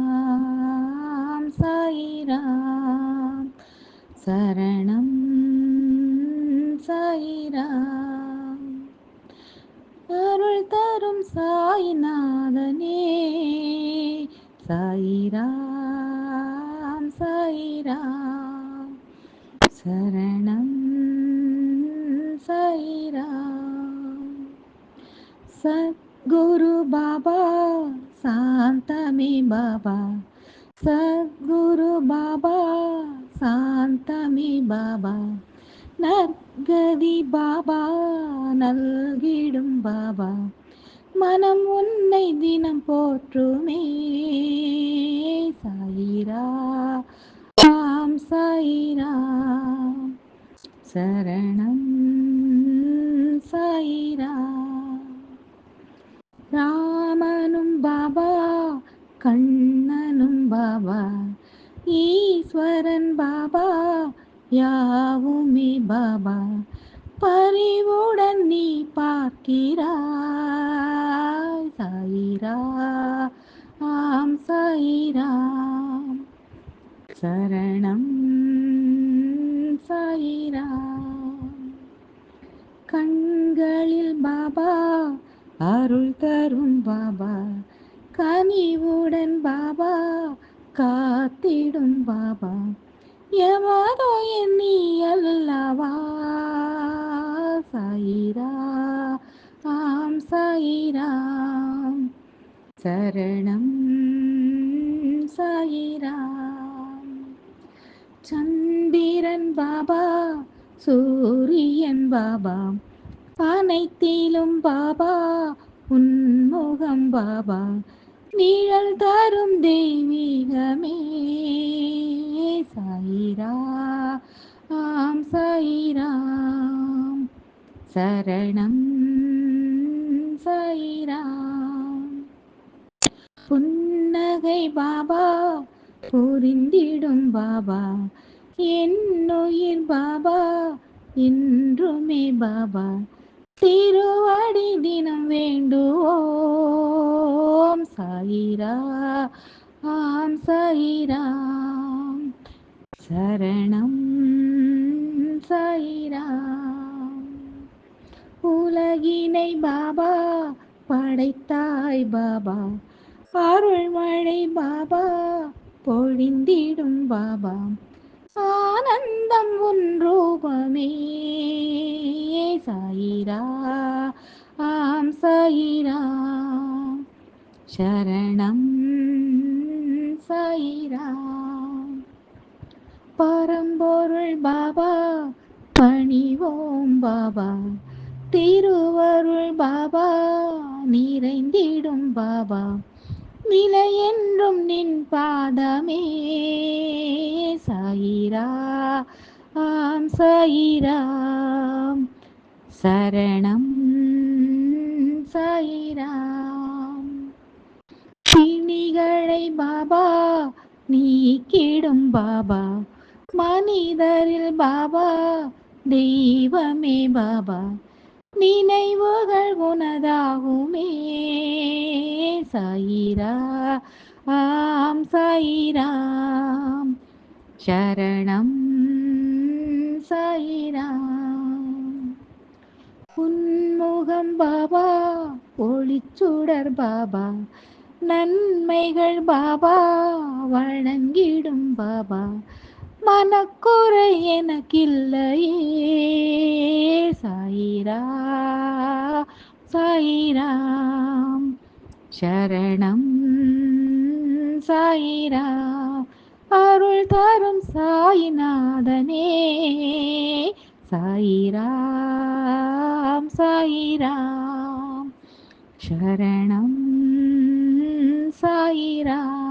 சாயிராம் சாயிராம் சரணம் சாயிராம் அருள் தரும் சாயிநாதனே சாயிராம் சாயிராம் சரணம் சாயிராம் சத்குரு பாபா சாந்தமே பாபா சத்குரு பாபா சாந்தமே பாபா நற்கதி பாபா நல்கிடும் பாபா மனம் உன்னை தினம் போற்றுமே சாயிரா ராம் சாயிராம் சரணம் சாயிராம் ராமனும் பாபா கண்ணனும் பாபா ஈஸ்வரன் பாபா யாவுமே பாபா பரிவுடன் நீ பார்க்கிறாய் சாயிரா ஆம் சாயிராம் சரணம் சாயிராம் கண்களில் பாபா அருள் தரும் பாபா கனிவுடன் பாபா காத்திடும் பாபா எவரோ எண்ணி அல்லவா சாயிரா ஆம் சாயிராம் சரணம் சாயிராம் சந்திரன் பாபா சூரியன் பாபா அனைத்திலும் பாபா உன்முகம் பாபா நிழல் தரும் தெய்வீகமே சாயிரா ஆம் சாயிராம் சரணம் சாயிராம் புன்னகை பாபா புரிந்திடும் பாபா என்னுயிர் பாபா என்றுமே பாபா திருவடி தினம் வேண்டுவோம் சாயிரா ஆம் சாயிராம் சரணம் சாயிராம் உலகினை பாபா படைத்தாய் பாபா அருள்மழை பாபா பொழிந்திடும் பாபா ஆனந்தம் உன் ரூபமே சாயிரா ஆம் சாயிராம் சரணம் சாயிராம் பரம்பொருள் பாபா பணிவோம் பாபா திருவருள் பாபா நிறைந்திடும் பாபா நிலை என்றும் நின் பாதமே சாயிரா ஆம் சாயிராம் சரணம் சாயிராம் பிணிகளை பாபா நீக்கிடும் பாபா மனிதரில் பாபா தெய்வமே பாபா நினைவுகள் உனதாகுமே சாயிரா ஆம் சாயிராம் சரணம் சாயிராம் உன்முகம் பாபா ஒளிச்சுடர் பாபா நன்மைகள் பாபா வழங்கிடும் பாபா மனக்குறை எனக்கில்லையே சாயிரா சாயிராம் சரணம் சாயிராம் அருள் தரும் சாயிநாதனே சாயிராம் சாயிராம் சரணம் சாயிராம்